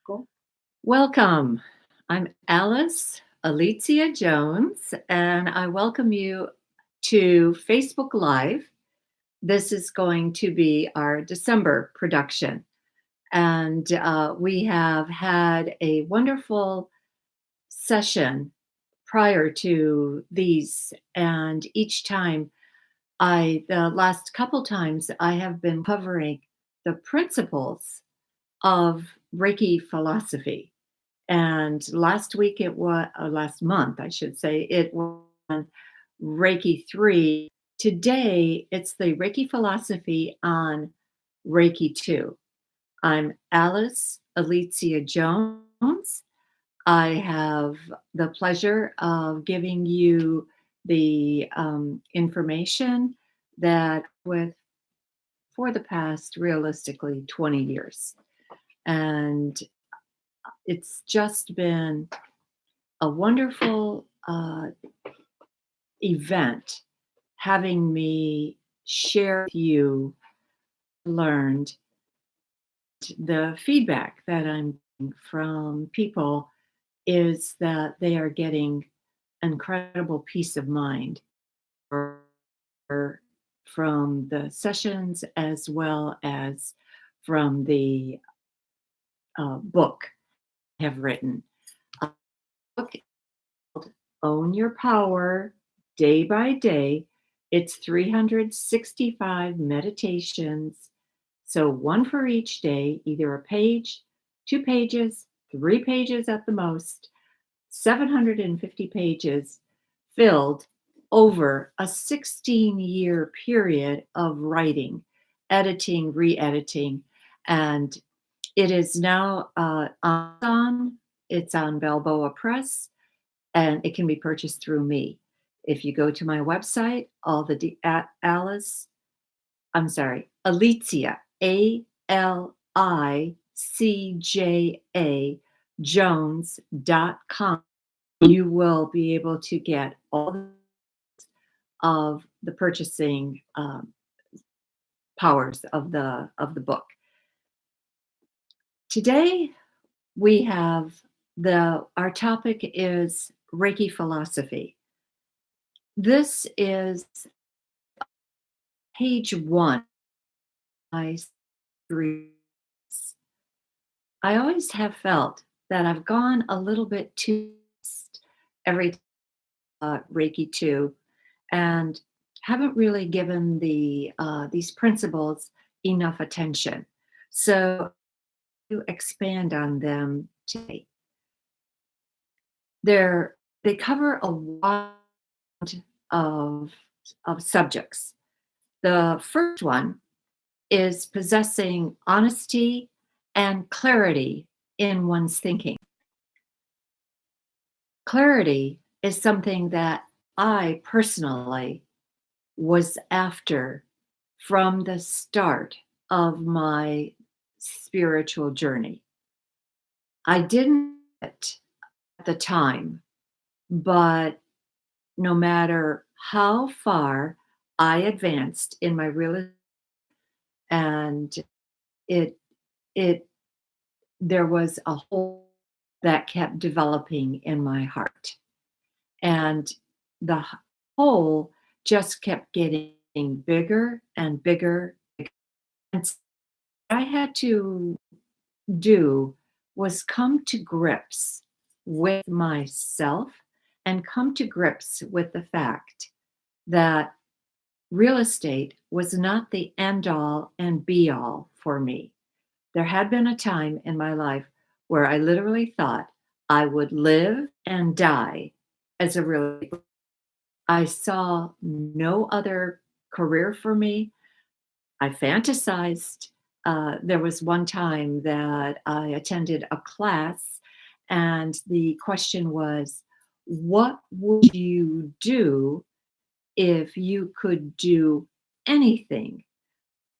Cool. Welcome. I'm Alice Alicia Jones, and I welcome you to Facebook Live. This is going to be our December production. And we have had a wonderful session prior to these. And each time, the last couple times, I have been covering the principles of Reiki philosophy. And last week it was, last month, I should say, it was on Reiki 3. Today, it's the Reiki philosophy on Reiki 2. I'm Alice Alicia Jones. I have the pleasure of giving you the information that with for the past realistically 20 years. And it's just been a wonderful event having me share with you learned the feedback that I'm getting from people is that they are getting incredible peace of mind from the sessions as well as from the book I have written. A book called Own Your Power Day by Day. It's 365 meditations. So, one for each day, either a page, 2 pages, 3 pages at the most, 750 pages filled over a 16-year period of writing, editing, re editing. And it is now on, it's on Balboa Press, and it can be purchased through me. If you go to my website, at Alice, I'm sorry, Alicia, ALICJA, Jones.com, you will be able to get all of the purchasing powers of the book. Today we have our topic is Reiki philosophy. This is page 1. I always have felt that I've gone a little bit too fast every Reiki 2 and haven't really given these principles enough attention. So to expand on them today. They cover a wide of subjects. The first one is possessing honesty and clarity in one's thinking. Clarity is something that I personally was after from the start of my spiritual journey. I didn't at the time, but no matter how far I advanced in my real and it it there was a hole that kept developing in my heart. And the hole just kept getting bigger and bigger. And what I had to do was come to grips with myself and come to grips with the fact that real estate was not the end all and be all for me. There had been a time in my life where I literally thought I would live and die as a real estate. I saw no other career for me. I fantasized. There was one time that I attended a class, and the question was, what would you do if you could do anything?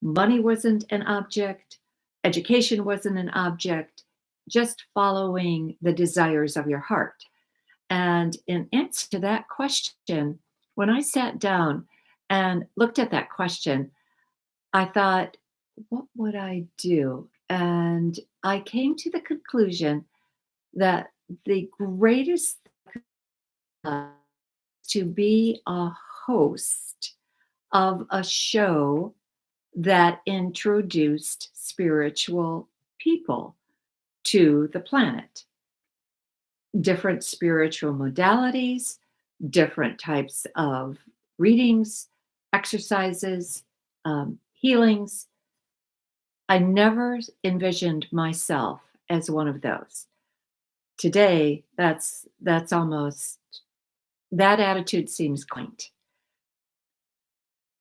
Money wasn't an object, education wasn't an object, just following the desires of your heart. And in answer to that question, when I sat down and looked at that question, I thought, what would I do And I came to the conclusion that the greatest to be a host of a show that introduced spiritual people to the planet, different spiritual modalities, different types of readings, exercises, healings. I never envisioned myself as one of those. Today, that's almost that attitude seems quaint.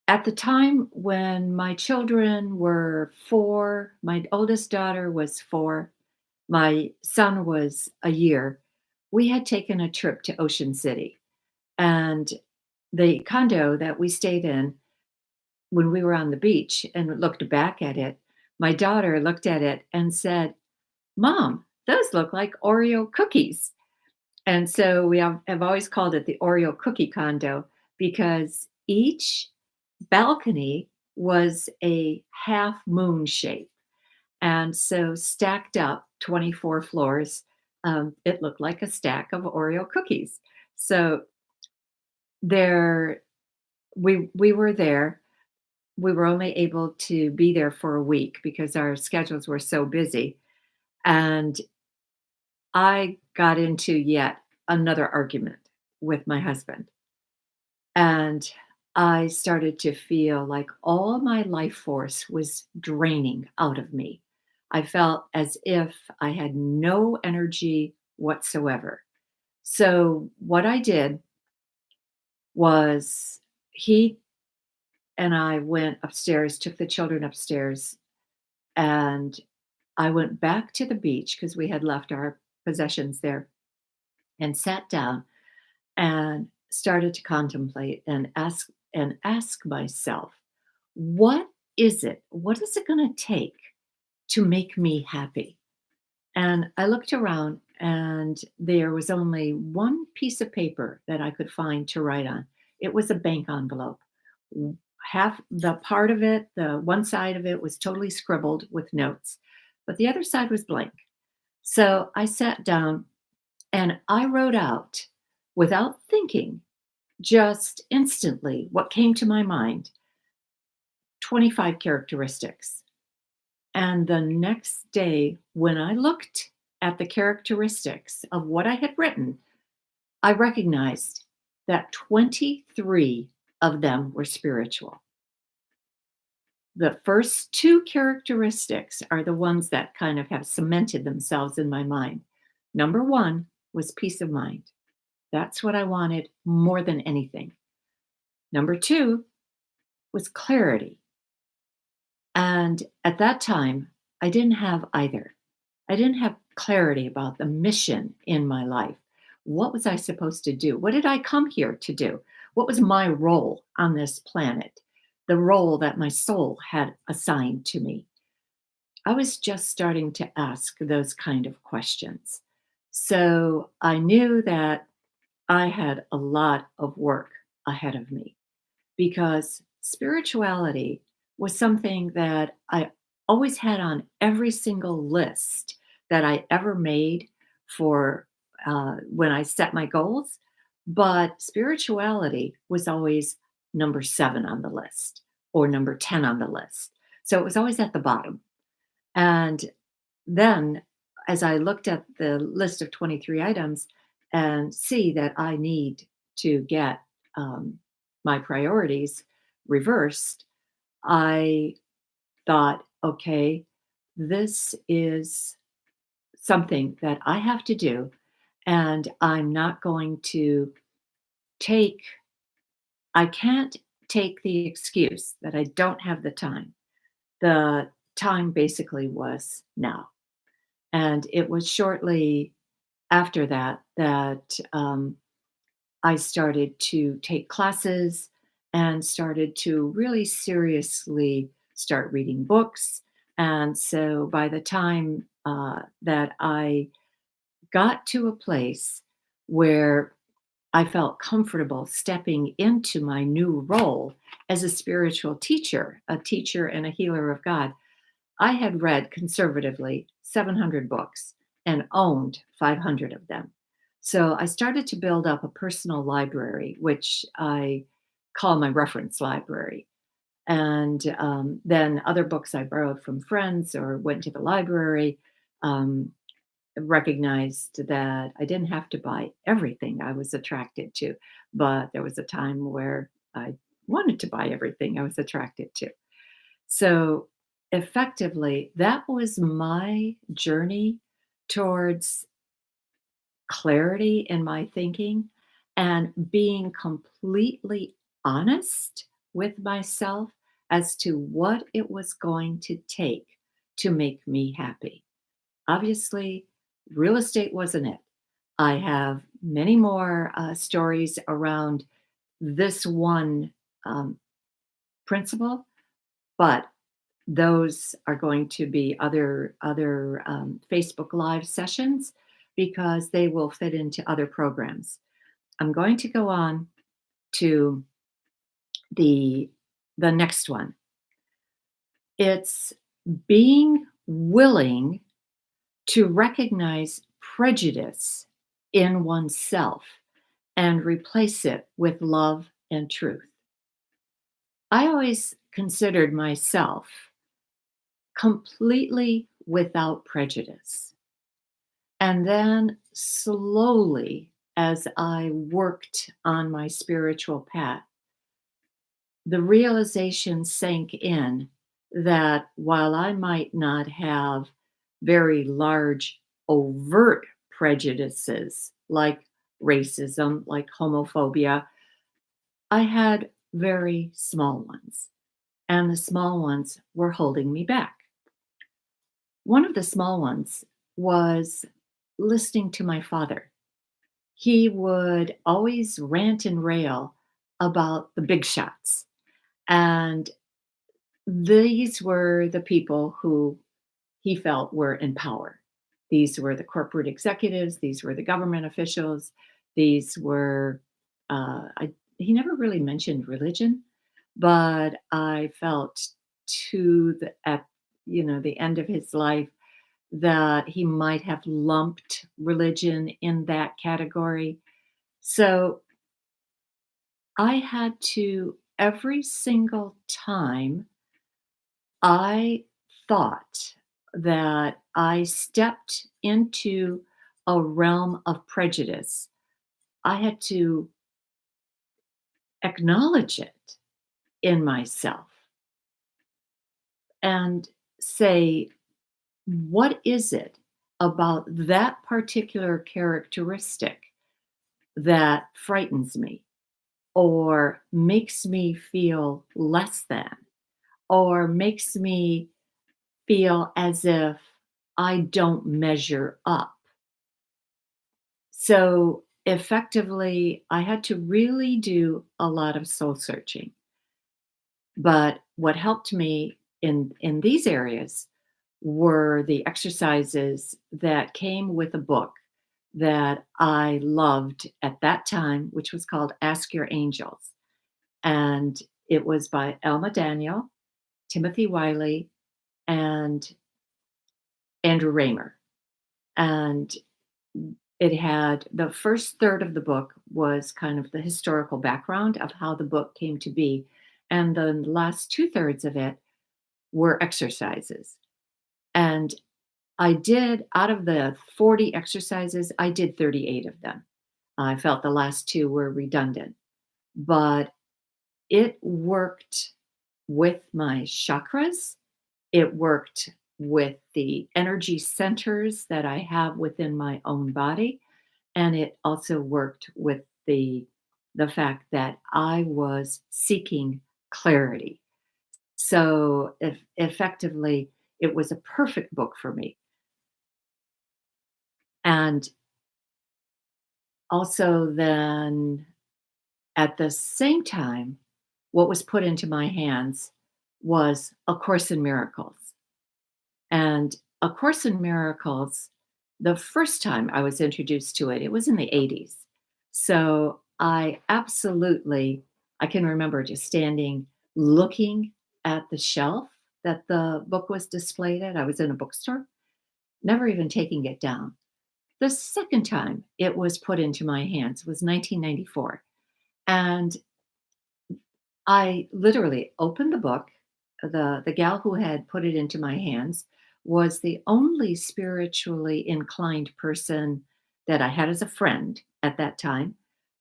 At the time when my children were 4, my oldest daughter was 4, my son was a year, we had taken a trip to Ocean City. And the condo that we stayed in, when we were on the beach and looked back at it, my daughter looked at it and said, "Mom, those look like Oreo cookies." And so we have always called it the Oreo cookie condo because each balcony was a half moon shape. And so stacked up 24 floors, it looked like a stack of Oreo cookies. So there we were there. We were only able to be there for a week because our schedules were so busy. And I got into yet another argument with my husband. And I started to feel like all my life force was draining out of me. I felt as if I had no energy whatsoever. So, what I did was he and I went upstairs, took the children upstairs, and I went back to the beach because we had left our possessions there and sat down and started to contemplate and ask myself, what what is it going to take to make me happy? And I looked around and there was only one piece of paper that I could find to write on. It was a bank envelope. Half the part of it, the one side of it was totally scribbled with notes, but the other side was blank. So I sat down and I wrote out, without thinking, just instantly what came to my mind, 25 characteristics. And the next day, when I looked at the characteristics of what I had written, I recognized that 23 of them were spiritual. The first two characteristics are the ones that kind of have cemented themselves in my mind. Number one was peace of mind. That's what I wanted more than anything. Number two was clarity. And at that time, I didn't have either. I didn't have clarity about the mission in my life. What was I supposed to do? What did I come here to do? What was my role on this planet? The role that my soul had assigned to me. I was just starting to ask those kind of questions. So I knew that I had a lot of work ahead of me because spirituality was something that I always had on every single list that I ever made for when I set my goals. But spirituality was always number 7 on the list or number 10 on the list. So it was always at the bottom. And then as I looked at the list of 23 items and see that I need to get my priorities reversed, I thought, okay, this is something that I have to do. And I'm not going to take, I can't take the excuse that I don't have the time. The time basically was now. And it was shortly after that that I started to take classes and started to really seriously start reading books. And so by the time that I got to a place where I felt comfortable stepping into my new role as a spiritual teacher, a teacher and a healer of God, I had read conservatively 700 books and owned 500 of them. So I started to build up a personal library, which I call my reference library. And then other books I borrowed from friends or went to the library. Um, Recognized that I didn't have to buy everything I was attracted to, but there was a time where I wanted to buy everything I was attracted to. So effectively, that was my journey towards clarity in my thinking and being completely honest with myself as to what it was going to take to make me happy. Obviously, real estate wasn't it. I have many more stories around this one um, principle, but those are going to be other Facebook Live sessions because they will fit into other programs. I'm going to go on to the the next one. It's being willing to recognize prejudice in oneself and replace it with love and truth. I always considered myself completely without prejudice. And then slowly, as I worked on my spiritual path, the realization sank in that while I might not have very large, overt prejudices like racism, like homophobia, I had very small ones. And the small ones were holding me back. One of the small ones was listening to my father. He would always rant and rail about the big shots. And these were the people who he felt were in power. These were the corporate executives, these were the government officials, these were, he never really mentioned religion, but I felt to at the end of his life that he might have lumped religion in that category. So I had to, every single time I thought that I stepped into a realm of prejudice, I had to acknowledge it in myself and say, what is it about that particular characteristic that frightens me or makes me feel less than or makes me feel as if I don't measure up? So effectively, I had to really do a lot of soul searching. But what helped me in these areas were the exercises that came with a book that I loved at that time, which was called Ask Your Angels. And it was by Elma Daniel, Timothy Wiley, and Andrew Raymer. And it had the first third of the book was kind of the historical background of how the book came to be. And the last two-thirds of it were exercises. And I did, out of the 40 exercises, I did 38 of them. I felt the last two were redundant, but it worked with my chakras. It worked with the energy centers that I have within my own body. And it also worked with the fact that I was seeking clarity. So if effectively, it was a perfect book for me. And also then at the same time, what was put into my hands was A Course in Miracles. And A Course in Miracles, the first time I was introduced to it, it was in the 80s. So I can remember just standing looking at the shelf that the book was displayed at. I was in a bookstore, never even taking it down. The second time it was put into my hands was 1994, and I literally opened the book. The gal who had put it into my hands was the only spiritually inclined person that I had as a friend at that time.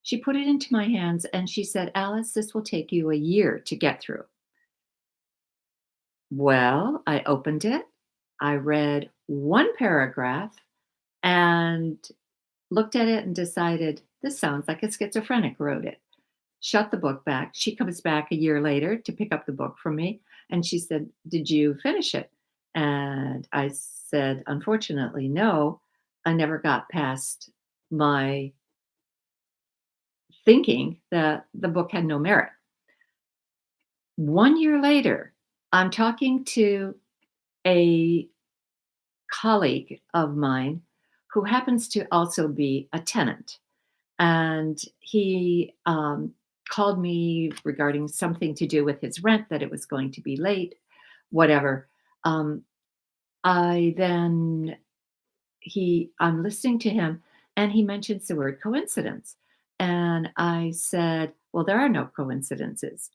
She put it into my hands and she said, "Alice, this will take you a year to get through." Well, I opened it. I read one paragraph and looked at it and decided, this sounds like a schizophrenic wrote it. Shut the book back. She comes back a year later to pick up the book from me, and she said, "Did you finish it?" And I said, "Unfortunately, no. I never got past my thinking that the book had no merit." 1 year later, I'm talking to a colleague of mine who happens to also be a tenant. And he called me regarding something to do with his rent, that it was going to be late, whatever. Um, I then I'm listening to him, and he mentions the word coincidence, and I said, "Well, there are no coincidences.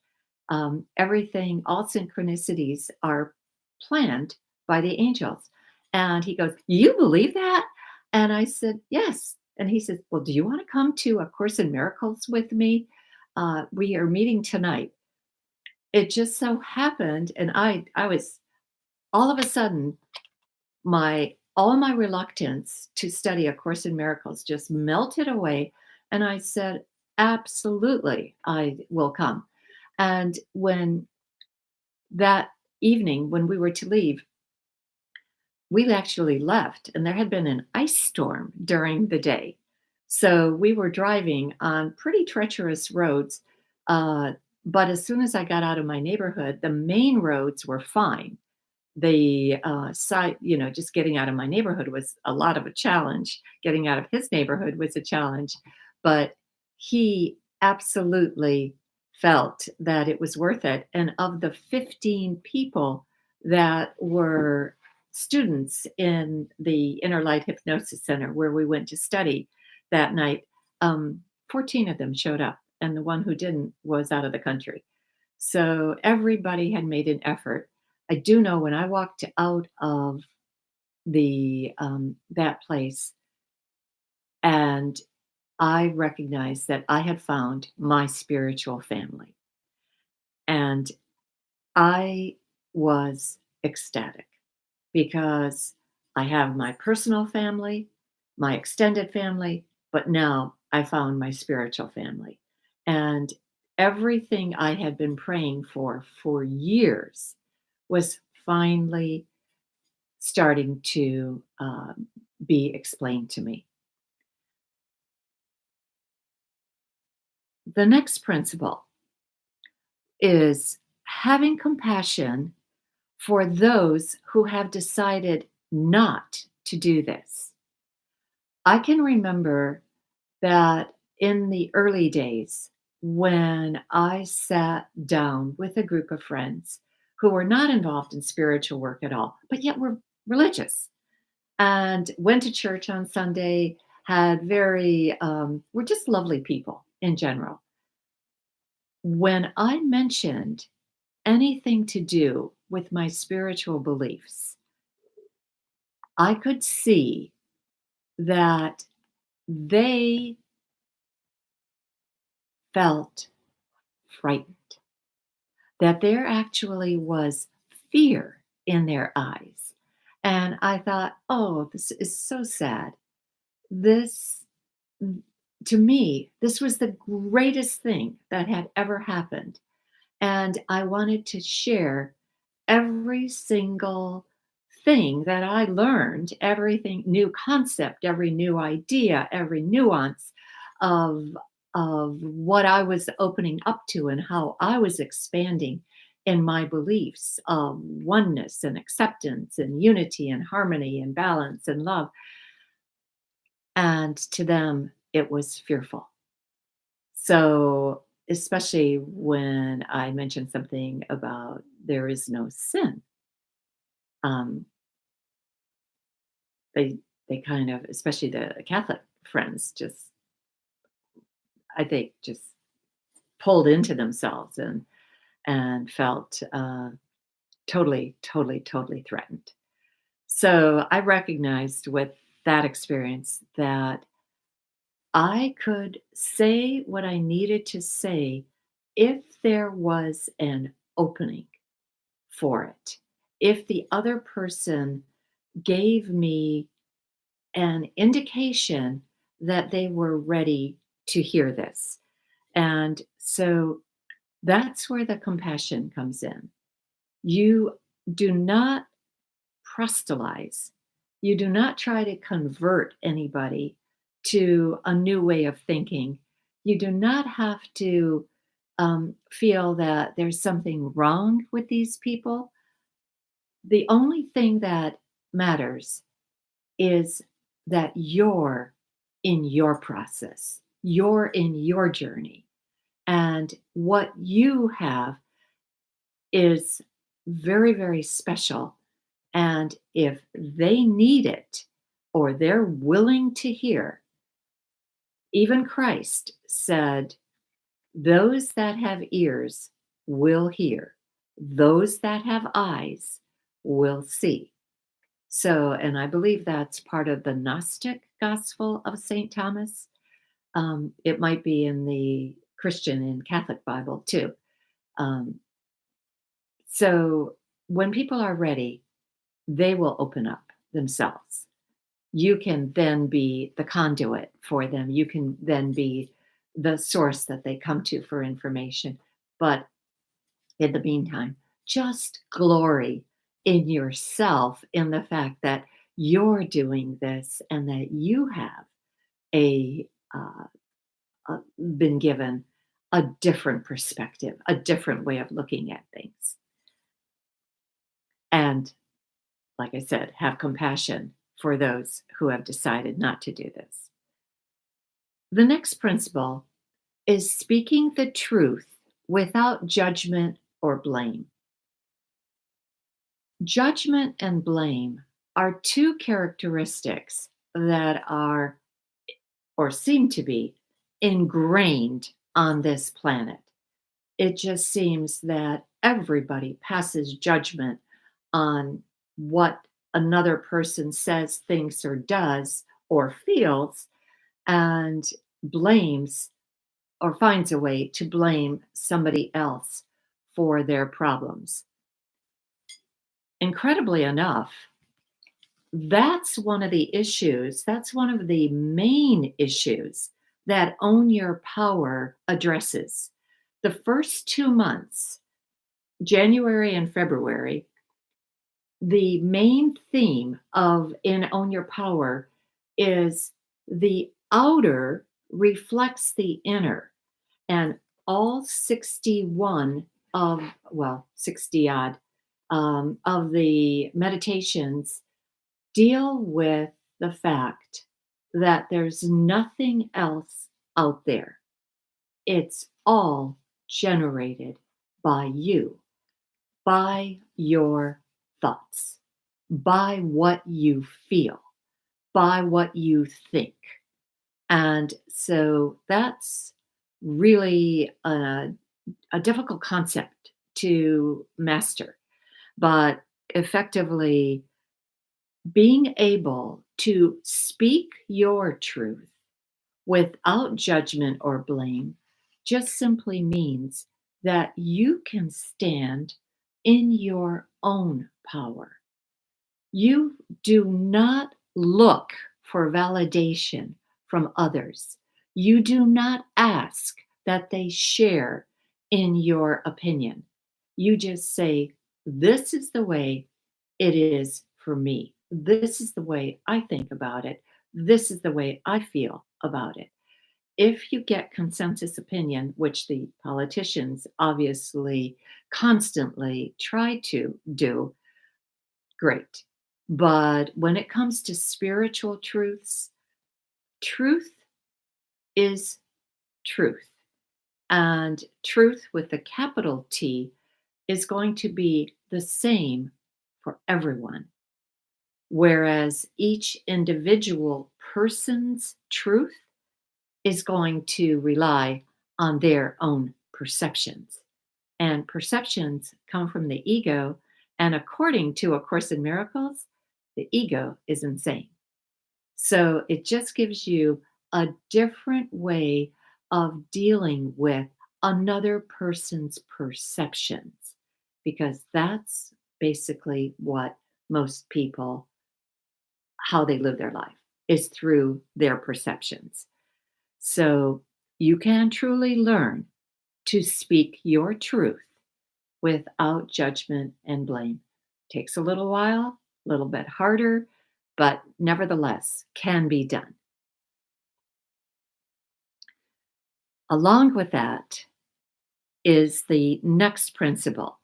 Everything, all synchronicities are planned by the angels." And he goes, "You believe that?" And I said, "Yes." And he says, "Well, do you want to come to A Course in Miracles with me? We are meeting tonight." It just so happened, and I was all of a sudden, my all my reluctance to study A Course in Miracles just melted away, and I said, "Absolutely, I will come." And when that evening, when we were to leave, we actually left, and there had been an ice storm during the day. So we were driving on pretty treacherous roads. Uh, but as soon as I got out of my neighborhood, the main roads were fine. The side, just getting out of my neighborhood was a lot of a challenge. Getting out of his neighborhood was a challenge. But he absolutely felt that it was worth it. And of the 15 people that were students in the Inner Light Hypnosis Center where we went to study that night, 14 of them showed up, and the one who didn't was out of the country. So everybody had made an effort. I do know when I walked out of the that place, and I recognized that I had found my spiritual family, and I was ecstatic because I have my personal family, my extended family, but now I found my spiritual family. And everything I had been praying for years was finally starting to be explained to me. The next principle is having compassion for those who have decided not to do this. I can remember that in the early days, when I sat down with a group of friends who were not involved in spiritual work at all, but yet were religious and went to church on Sunday, had were just lovely people in general. When I mentioned anything to do with my spiritual beliefs, I could see that they felt frightened, that there actually was fear in their eyes. And I thought, oh, this is so sad. This, to me, this was the greatest thing that had ever happened. And I wanted to share every single thing that I learned, everything new concept, every new idea, every nuance of what I was opening up to and how I was expanding in my beliefs of oneness and acceptance and unity and harmony and balance and love. And to them, it was fearful. So, especially when I mentioned something about there is no sin. Um, they they kind of, especially the Catholic friends, just I think just pulled into themselves and felt totally, totally, totally threatened. So I recognized with that experience that I could say what I needed to say if there was an opening for it. If the other person gave me an indication that they were ready to hear this. And so that's where the compassion comes in. You do not proselytize. You do not try to convert anybody to a new way of thinking. You do not have to feel that there's something wrong with these people. The only thing that matters is that you're in your process, you're in your journey, and what you have is very, very special. And if they need it or they're willing to hear, even Christ said, those that have ears will hear, those that have eyes will see. So, and I believe that's part of the Gnostic Gospel of St. Thomas. It might be in the Christian and Catholic Bible too. Um, so, when people are ready, they will open up themselves. You can then be the conduit for them. You can then be the source that they come to for information. But in the meantime, just glory in yourself, in the fact that you're doing this and that you have a, uh, been given a different perspective, a different way of looking at things. And like I said, have compassion for those who have decided not to do this. The next principle is speaking the truth without judgment or blame. Judgment and blame are two characteristics that are, or seem to be, ingrained on this planet. It just seems that everybody passes judgment on what another person says, thinks, or does, or feels, and blames or finds a way to blame somebody else for their problems. Incredibly enough, that's one of the issues, that's one of the main issues that Own Your Power addresses. The first 2 months, January and February, the main theme of in Own Your Power is the outer reflects the inner. And all 61 of, well, 60 odd of the meditations deal with the fact that there's nothing else out there. It's all generated by you, by your thoughts, by what you feel, by what you think. And so that's really a difficult concept to master, but effectively being able to speak your truth without judgment or blame just simply means that you can stand in your own power. You do not look for validation from others. You do not ask that they share in your opinion. You just say, this is the way it is for me. This is the way I think about it. This is the way I feel about it. If you get consensus opinion, which the politicians obviously constantly try to do, great. But when it comes to spiritual truths, truth is truth. And truth with a capital T is going to be the same for everyone. Whereas each individual person's truth is going to rely on their own perceptions. And perceptions come from the ego. And according to A Course in Miracles, the ego is insane. So it just gives you a different way of dealing with another person's perceptions, because that's basically what most people, how they live their life, is through their perceptions. So you can truly learn to speak your truth without judgment and blame. Takes a little while, a little bit harder, but nevertheless can be done. Along with that is the next principle: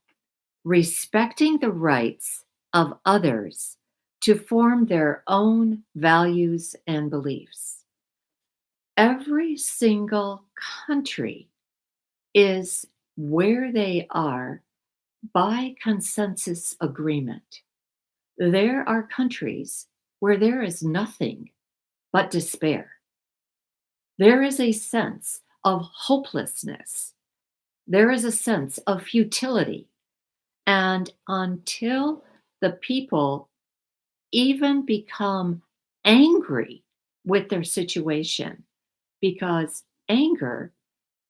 respecting the rights of others to form their own values and beliefs. Every single country is where they are by consensus agreement. There are countries where there is nothing but despair. There is a sense of hopelessness. There is a sense of futility. And until the people even become angry with their situation, because anger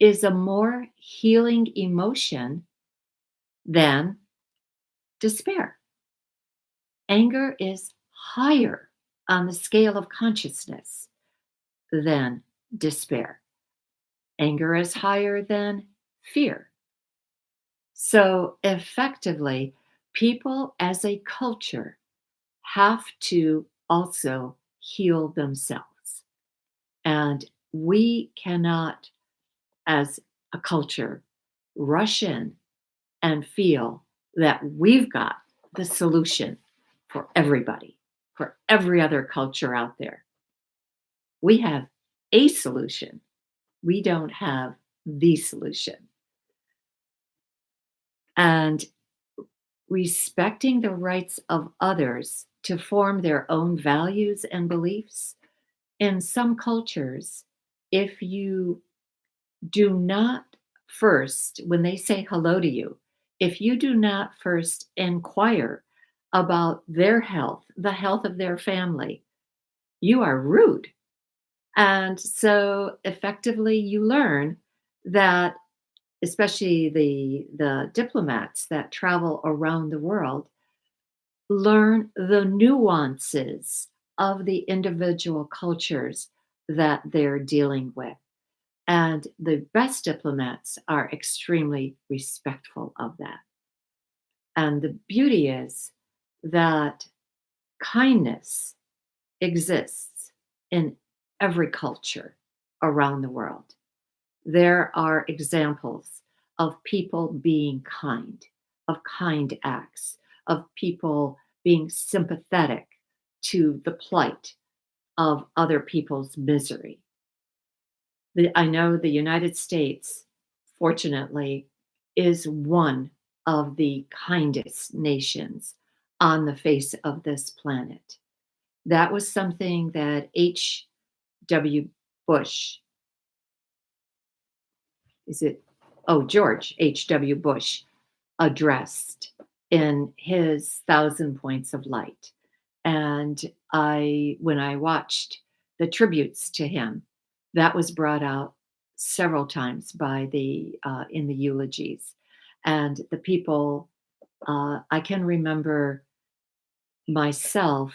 is a more healing emotion than despair. Anger is higher on the scale of consciousness than despair. Anger is higher than fear. So effectively, people as a culture have to also heal themselves. And we cannot, as a culture, rush in and feel that we've got the solution for everybody, for every other culture out there. We have a solution. We don't have the solution. And respecting the rights of others to form their own values and beliefs. In some cultures, if you do not first, when they say hello to you, if you do not first inquire about their health, the health of their family, you are rude. And so effectively, you learn that, especially the diplomats that travel around the world, learn the nuances of the individual cultures that they're dealing with. And the best diplomats are extremely respectful of that. And the beauty is that kindness exists in every culture around the world. There are examples of people being of kind acts, of people being sympathetic to the plight of other people's misery. I know the United States, fortunately, is one of the kindest nations on the face of this planet. That was something that H.W. Bush, is it? Oh, George H.W. Bush addressed in his Thousand Points of Light. And when I watched the tributes to him, that was brought out several times by in the eulogies. And the people, I can remember myself,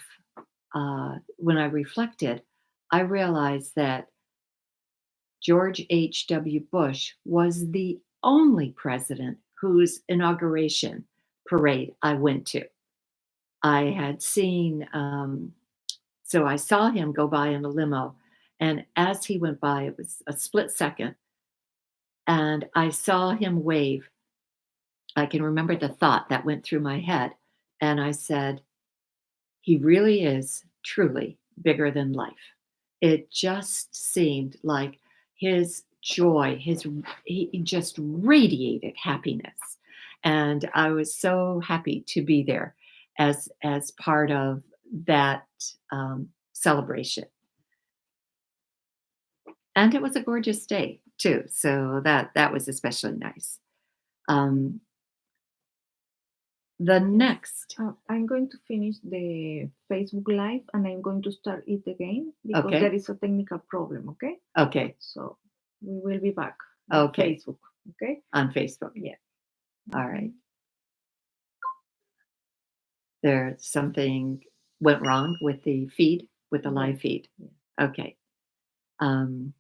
when I reflected, I realized that George H.W. Bush was the only president whose inauguration parade I went to. I had seen, so I saw him go by in a limo, and as he went by, it was a split second, and I saw him wave. I can remember the thought that went through my head, and I said, he really is truly bigger than life. It just seemed like his joy, he just radiated happiness. And I was so happy to be there. as part of that celebration. And it was a gorgeous day too, so that was especially nice. Um, the next, I'm going to finish the Facebook Live and I'm going to start it again because there okay, is a technical problem, okay? okay, So we will be back with okay, Facebook, okay? on Facebook. Yeah. All right. Mhm. There's something went wrong with the feed, with the Yeah. live feed. Yeah. Okay. Um,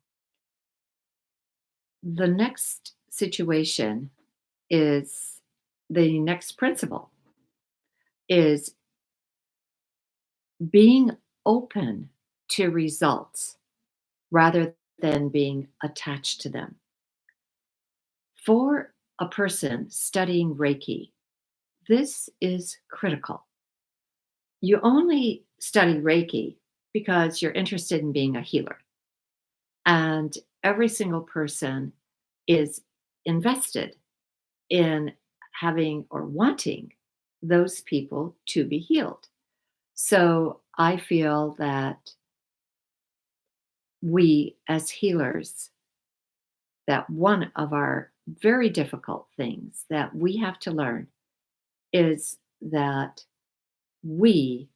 the next situation is the next principle is being open to results rather than being attached to them. For a person studying Reiki, this is critical. You only study Reiki because you're interested in being a healer. And every single person is invested in having or wanting those people to be healed. So I feel that we as healers, that one of our very difficult things that we have to learn is that we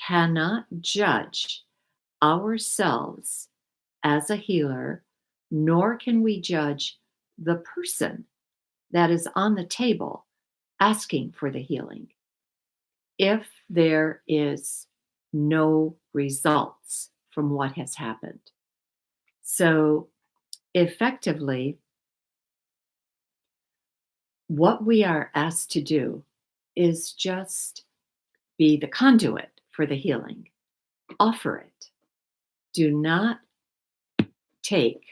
cannot judge ourselves as a healer, nor can we judge the person that is on the table asking for the healing if there is no results from what has happened. So, effectively, what we are asked to do is just be the conduit for the healing. Offer it. Do not take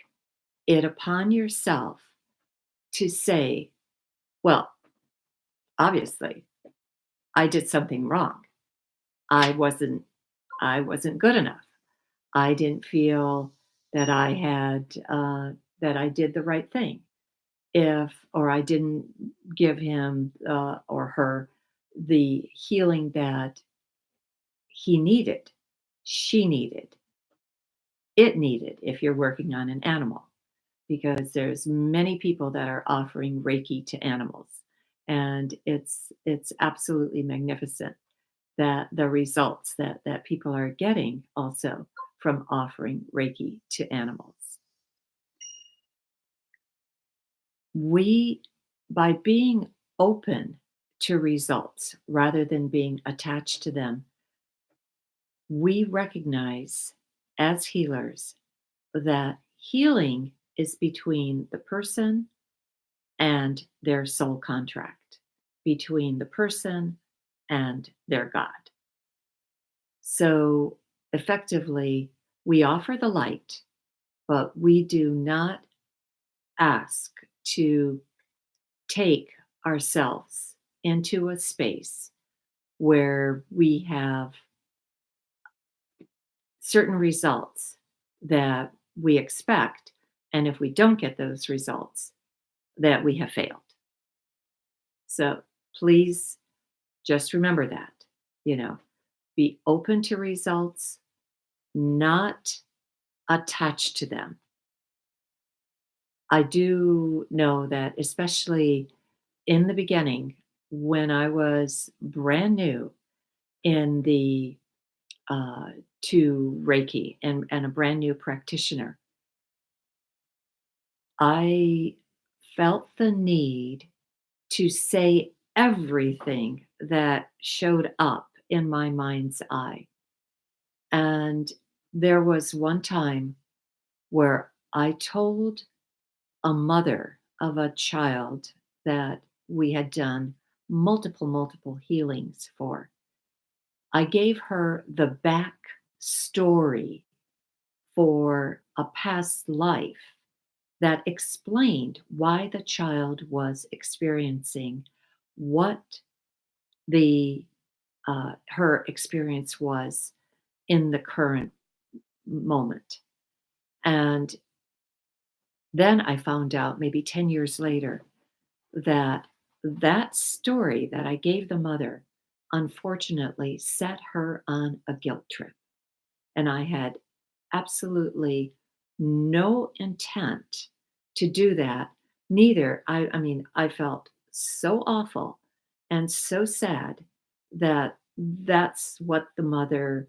it upon yourself to say, well, obviously, I did something wrong. I wasn't I wasn't good enough. I didn't feel that I had that I did the right thing. If or I didn't give him or her the healing that he needed, she needed, it needed if you're working on an animal, because there's many people that are offering Reiki to animals, and it's absolutely magnificent that the results that people are getting also from offering Reiki to animals. We, by being open to results rather than being attached to them, we recognize as healers that healing is between the person and their soul contract, between the person and their God. So effectively, we offer the light, but we do not ask to take ourselves into a space where we have certain results that we expect. And if we don't get those results, that we have failed. So please just remember that, you know, be open to results, not attached to them. I do know that, especially in the beginning, when I was brand new in the to Reiki and a brand new practitioner, I felt the need to say everything that showed up in my mind's eye. And there was one time where I told a mother of a child that we had done multiple healings for. I gave her the back story for a past life that explained why the child was experiencing what the her experience was in the current moment. And then I found out maybe 10 years later that that story that I gave the mother unfortunately set her on a guilt trip. And I had absolutely no intent to do that. Neither, I mean, I felt so awful and so sad that that's what the mother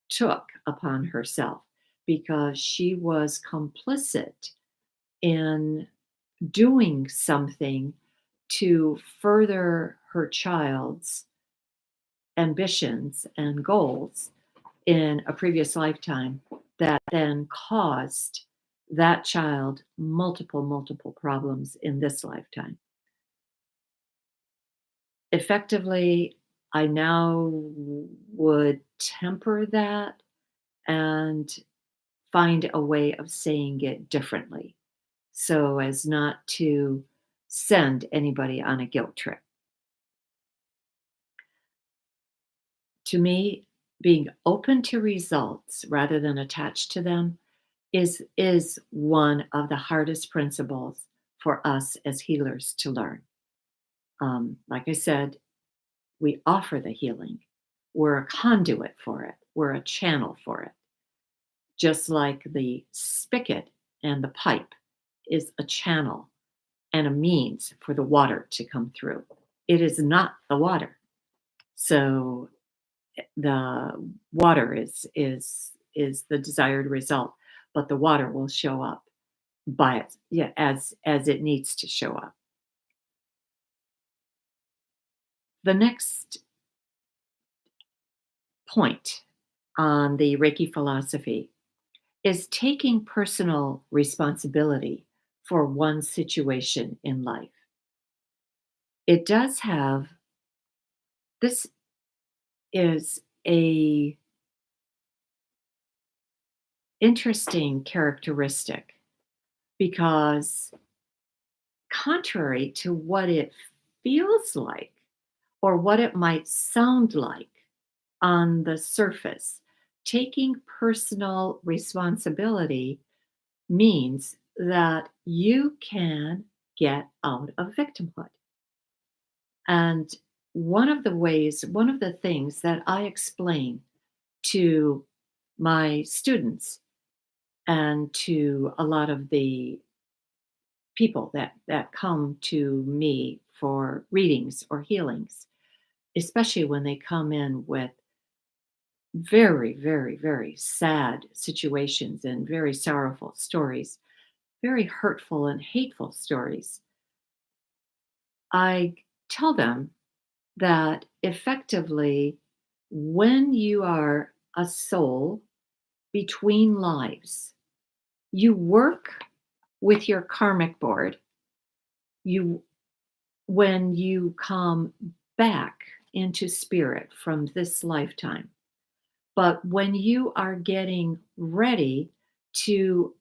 took upon herself because she was complicit in doing something to further her child's ambitions and goals in a previous lifetime that then caused that child multiple problems in this lifetime. Effectively, I now would temper that and find a way of saying it differently so as not to send anybody on a guilt trip. To me, being open to results rather than attached to them is one of the hardest principles for us as healers to learn. Like I said, we offer the healing. We're a conduit for it. We're a channel for it. Just like the spigot and the pipe is a channel and a means for the water to come through. It is not the water. So the water is the desired result, but the water will show up by it, yeah, as it needs to show up. The next point on the Reiki philosophy is taking personal responsibility for one situation in life. It does have this is a interesting characteristic because contrary to what it feels like or what it might sound like on the surface, taking personal responsibility means that you can get out of victimhood. And one of the things that I explain to my students and to a lot of the people that come to me for readings or healings, especially when they come in with very sad situations and very sorrowful stories, very hurtful and hateful stories. I tell them that effectively, when you are a soul between lives, you work with your karmic board. You when you come back into spirit from this lifetime. But when you are getting ready to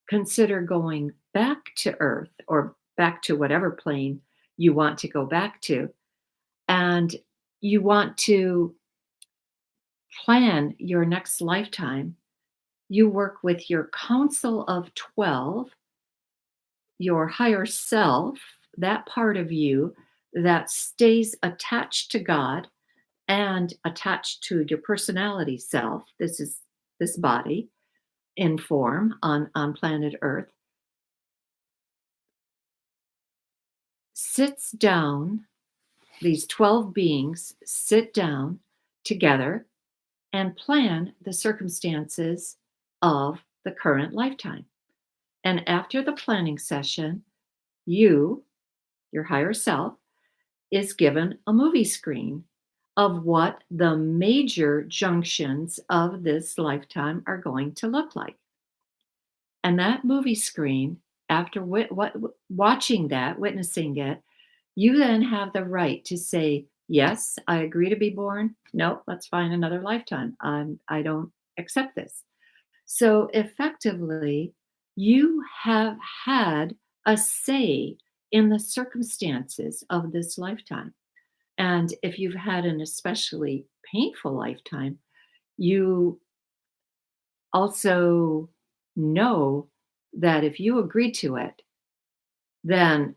consider going back to earth or back to whatever plane you want to go back to, and you want to plan your next lifetime, you work with your council of 12, your higher self, that part of you that stays attached to God and attached to your personality self. This is this body in form on planet Earth, sits down, these 12 beings sit down together and plan the circumstances of the current lifetime. And after the planning session, you, your higher self, is given a movie screen of what the major junctions of this lifetime are going to look like. And that movie screen, after watching that, witnessing it, you then have the right to say, yes, I agree to be born. No, let's find another lifetime. I don't accept this. So effectively, you have had a say in the circumstances of this lifetime. And if you've had an especially painful lifetime, you also know that if you agree to it, then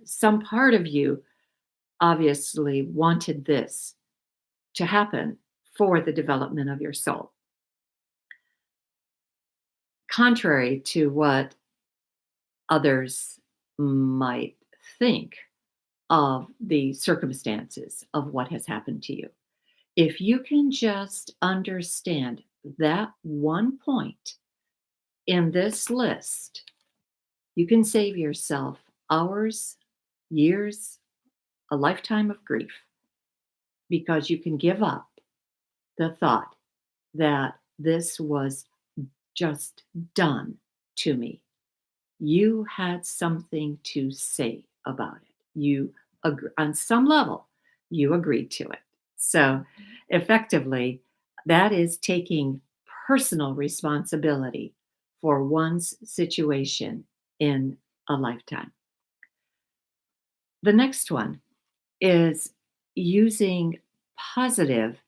some part of you obviously wanted this to happen for the development of your soul. Contrary to what others might think of the circumstances of what has happened to you. If you can just understand that one point in this list, you can save yourself hours, years, a lifetime of grief, because you can give up the thought that this was just done to me. You had something to say about it. You on some level, you agreed to it. So effectively, that is taking personal responsibility for one's situation in a lifetime. The next one is using positive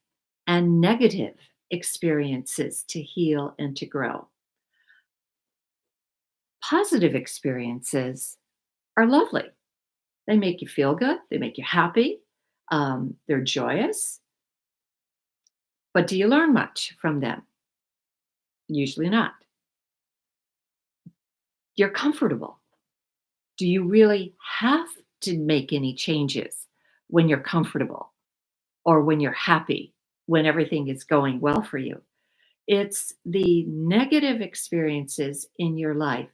and negative experiences to heal and to grow. Positive experiences are lovely. They make you feel good, they make you happy, they're joyous. But do you learn much from them? Usually not. You're comfortable. Do you really have to make any changes when you're comfortable or when you're happy, when everything is going well for you? It's the negative experiences in your life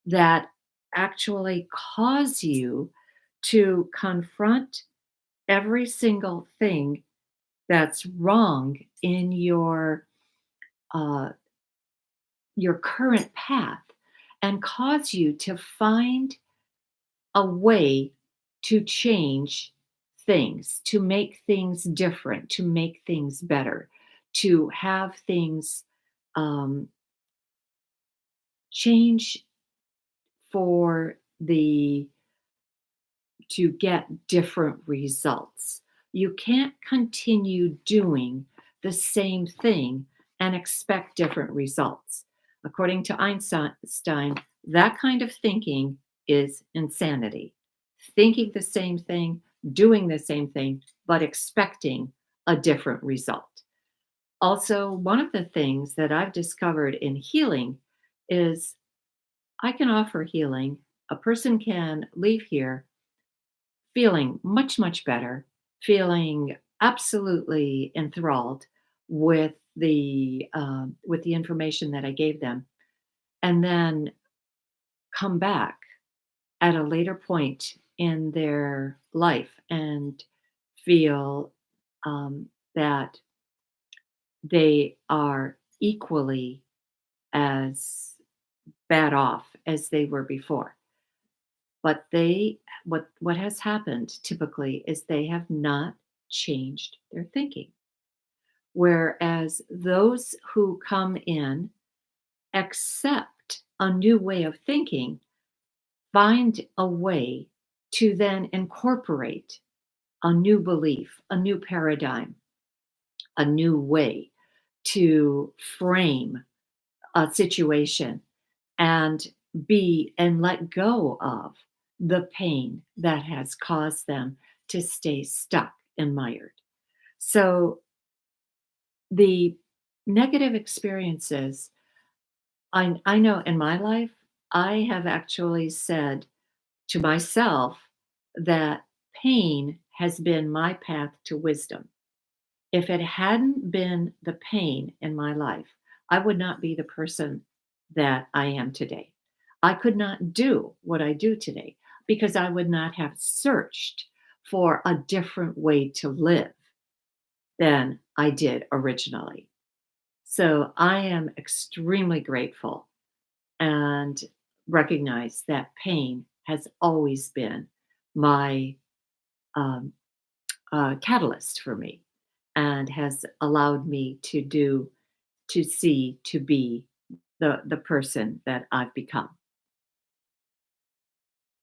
that actually cause you to confront every single thing that's wrong in uh, your current path and cause you to find a way to change things, to make things different, to make things better, to have things um, change for the to get different results. You can't continue doing the same thing and expect different results. According to Einstein, that kind of thinking is insanity. Thinking the same thing, doing the same thing, but expecting a different result. Also, one of the things that I've discovered in healing is I can offer healing. A person can leave here feeling much, much better, feeling absolutely enthralled with the information that I gave them, and then come back at a later point in their life and feel that they are equally as bad off as they were before. But what has happened typically is they have not changed their thinking. Whereas those who come in, accept a new way of thinking, find a way to then incorporate a new belief, a new paradigm, a new way to frame a situation and be and let go of the pain that has caused them to stay stuck and mired. So the negative experiences, I know in my life, I have actually said to myself that pain has been my path to wisdom. If it hadn't been the pain in my life, I would not be the person that I am today. I could not do what I do today because I would not have searched for a different way to live than I did originally. So I am extremely grateful and recognize that pain has always been my um, catalyst for me and has allowed me to see, to be the person that I've become.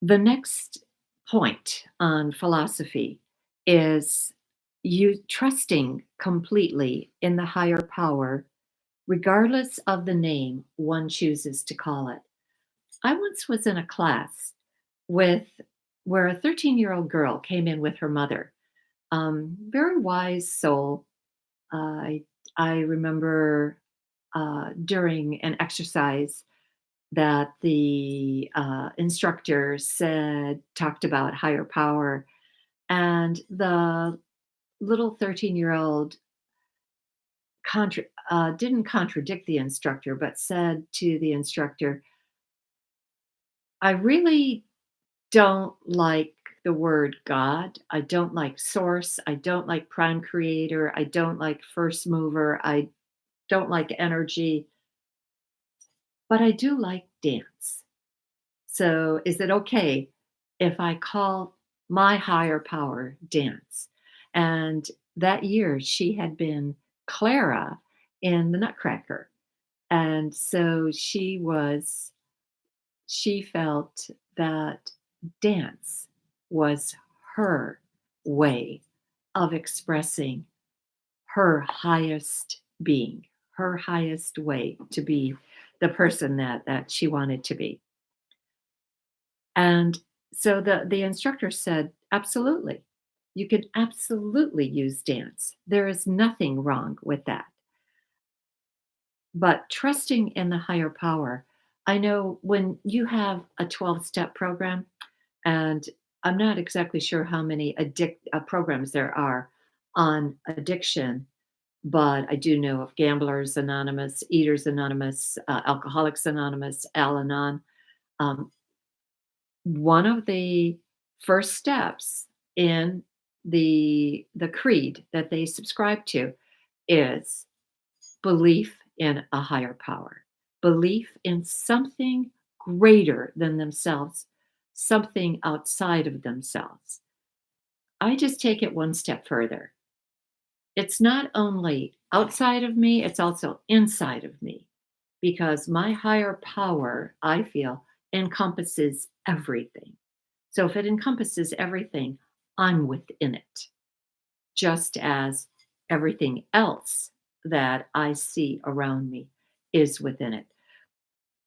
The next point on philosophy is you trusting completely in the higher power, regardless of the name one chooses to call it. I once was in a class with where a 13-year-old girl came in with her mother. Very wise soul. I I remember during an exercise that the instructor said talked about higher power, and the little 13-year-old didn't contradict the instructor, but said to the instructor, "I really don't like the word God. I don't like source. I don't like prime creator. I don't like first mover. I don't like energy, but I do like dance. So is it okay if I call my higher power dance?" And that year she had been Clara in the Nutcracker. And so she felt that dance was her way of expressing her highest being, her highest way to be the person that she wanted to be. And so the instructor said, "Absolutely. You can absolutely use dance. There is nothing wrong with that." But trusting in the higher power, I know when you have a 12-step program, and I'm not exactly sure how many programs there are on addiction, but I do know of Gamblers Anonymous, Eaters Anonymous, Alcoholics Anonymous, Al Anon. Um, One of the first steps in the creed that they subscribe to is belief in a higher power, belief in something greater than themselves, something outside of themselves. I just take it one step further. It's not only outside of me, it's also inside of me, because my higher power, I feel, encompasses everything. So if it encompasses everything, I'm within it, just as everything else that I see around me is within it.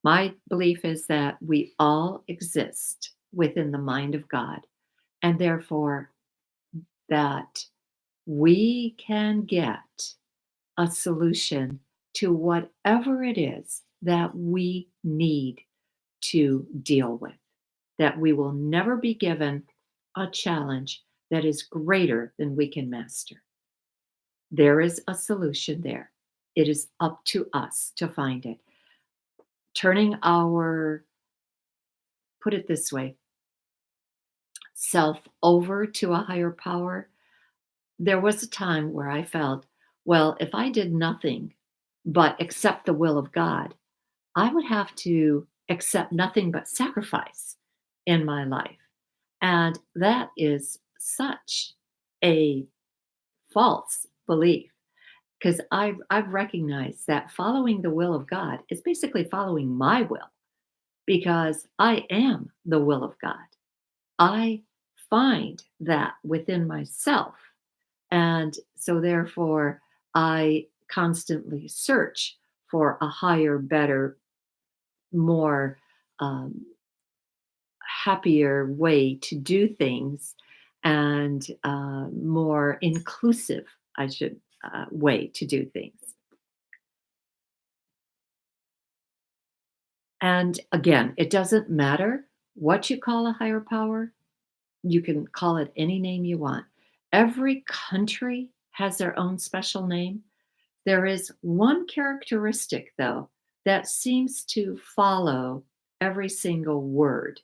My belief is that we all exist within the mind of God, and therefore that we can get a solution to whatever it is that we need to deal with, that we will never be given a challenge that is greater than we can master. There is a solution there. It is up to us to find it. Turning our, put it this way, self over to a higher power. There was a time where I felt, well, if I did nothing but accept the will of God, I would have to accept nothing but sacrifice in my life. And that is such a false belief, because I've recognized that following the will of God is basically following my will, because I am the will of God. I find that within myself. And so, therefore, I constantly search for a higher, better, more um, happier way to do things, and more inclusive, I should way to do things. And again, it doesn't matter what you call a higher power. You can call it any name you want. Every country has their own special name. There is one characteristic, though, that seems to follow every single word,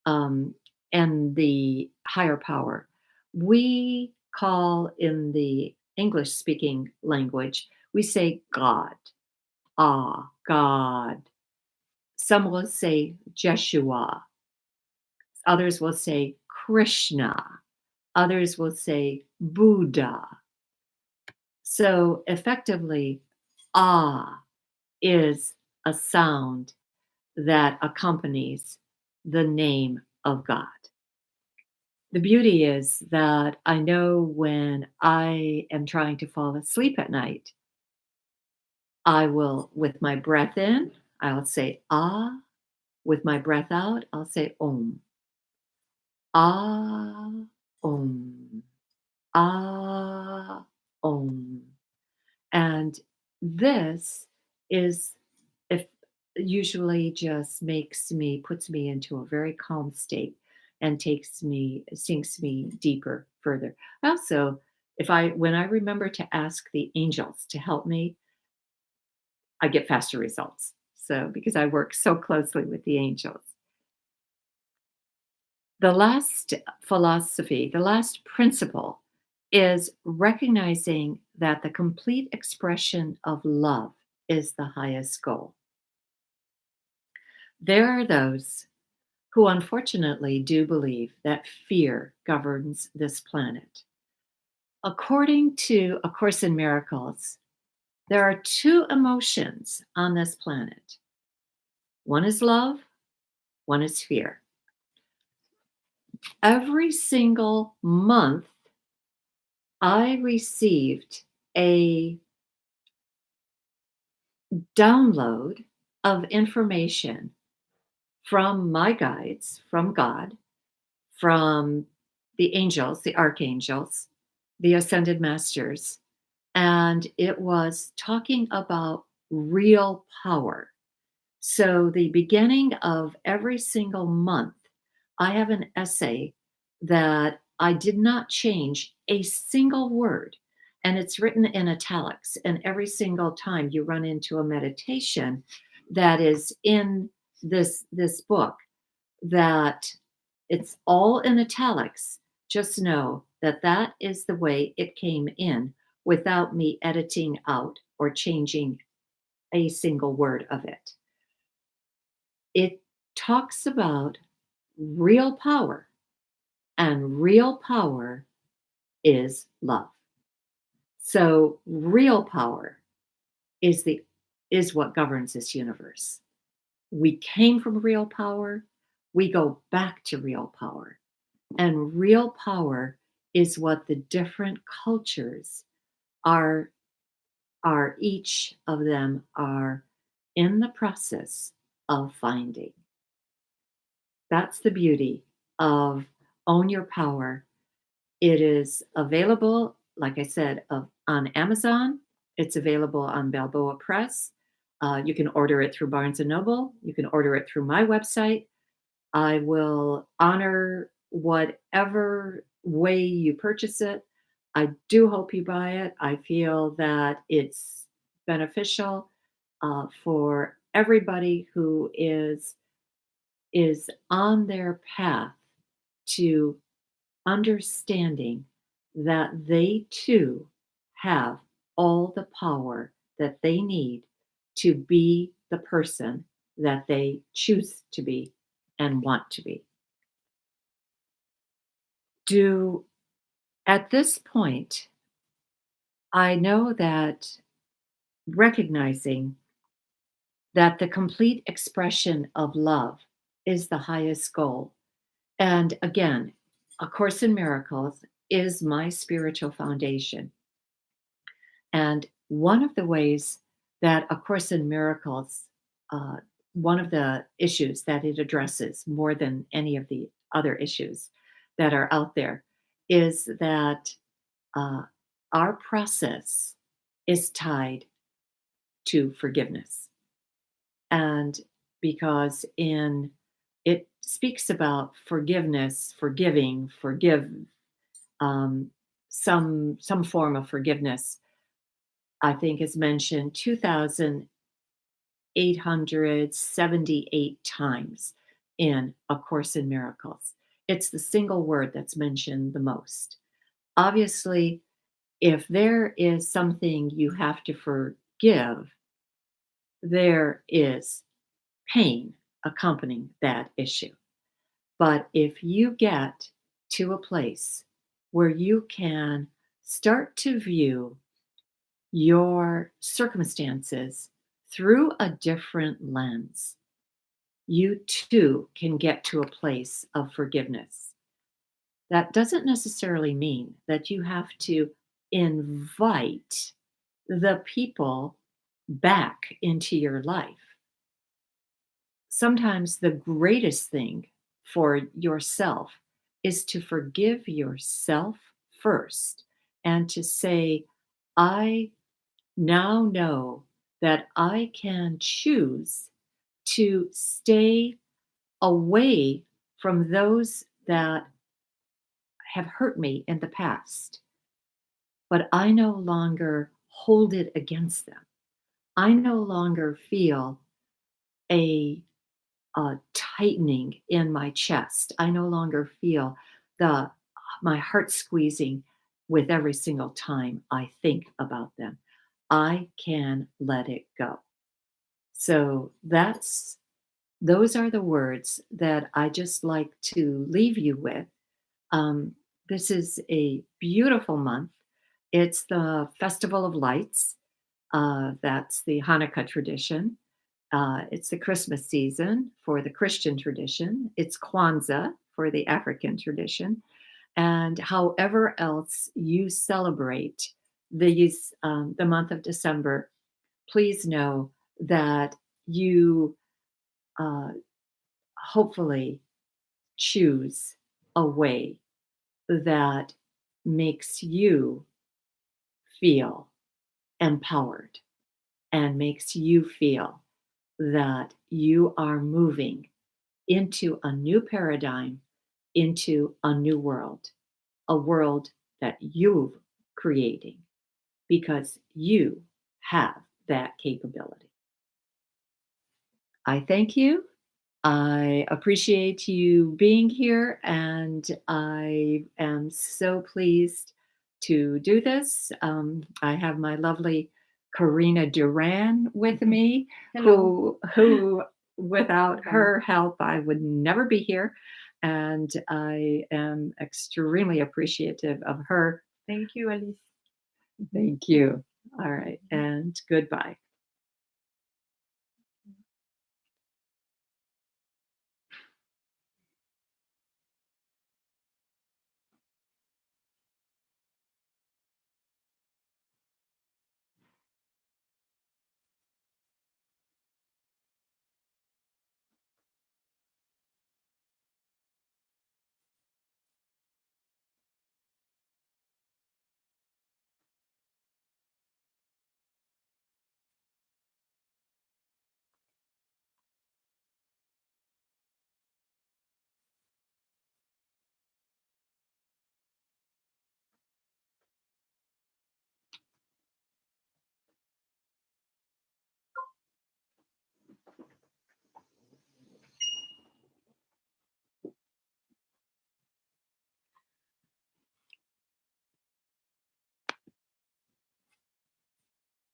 um, and the higher power. We call, in the English speaking language, we say God, God. Some will say Jeshua, others will say Krishna, others will say Buddha. So effectively, ah is a sound that accompanies the name of God. The beauty is that I know when I am trying to fall asleep at night, I will, with my breath in, I'll say ah. With my breath out, I'll say om. Ah, Om. Ah, Om. And this is if usually just puts me into a very calm state and sinks me deeper further. Also, when I remember to ask the angels to help me, I get faster results. So because I work so closely with the angels. The last the last principle is recognizing that the complete expression of love is the highest goal. There are those who unfortunately do believe that fear governs this planet. According to A Course in Miracles, there are two emotions on this planet. One is love, one is fear. Every single month, I received a download of information from my guides, from God, from the angels, the archangels, the ascended masters, and it was talking about real power. So, the beginning of every single month, I have an essay that I did not change a single word, and it's written in italics. And every single time you run into a meditation that is in this book, that it's all in italics, just know that that is the way it came in without me editing out or changing a single word of it. It talks about real power, and real power is love. So real power is the is what governs this universe. We came from real power, we go back to real power. And real power is what the different cultures are each of them are in the process of finding. That's the beauty of Own Your Power. It is available, like I said, on Amazon. It's available on Balboa Press. You can order it through Barnes and Noble. You can order it through my website. I will honor whatever way you purchase it. I do hope you buy it. I feel that it's beneficial for everybody who is on their path to understanding that they too have all the power that they need to be the person that they choose to be and want to be. Do At this point, I know that recognizing that the complete expression of love is the highest goal. And again, A Course in Miracles is my spiritual foundation. And one of the ways that A Course in Miracles, one of the issues that it addresses more than any of the other issues that are out there, is that uh, our process is tied to forgiveness. And because it speaks about forgiveness, forgiving, forgive, some form of forgiveness, I think is mentioned 2,878 times in A Course in Miracles. It's the single word that's mentioned the most. Obviously, if there is something you have to forgive, there is pain accompanying that issue. But if you get to a place where you can start to view your circumstances through a different lens, you too can get to a place of forgiveness. That doesn't necessarily mean that you have to invite the people back into your life. Sometimes the greatest thing for yourself is to forgive yourself first and to say, I now know that I can choose to stay away from those that have hurt me in the past, but I no longer hold it against them. I no longer feel a, tightening in my chest. I no longer feel the my heart squeezing with every single time I think about them. I can let it go. So those are the words that I just like to leave you with. Um, this is a beautiful month. It's the Festival of Lights. That's the Hanukkah tradition. It's the Christmas season for the Christian tradition. It's Kwanzaa for the African tradition. And however else you celebrate the month of December, please know that you uh, hopefully choose a way that makes you feel empowered and makes you feel that you are moving into a new paradigm, into a new world, a world that you're creating because you have that capability. I thank you. I appreciate you being here, and I am so pleased to do this. I have my lovely Karina Duran with me, Hello. who without Okay. her help, I would never be here. And I am extremely appreciative of her. Thank you, Alice. Thank you. All right, and goodbye.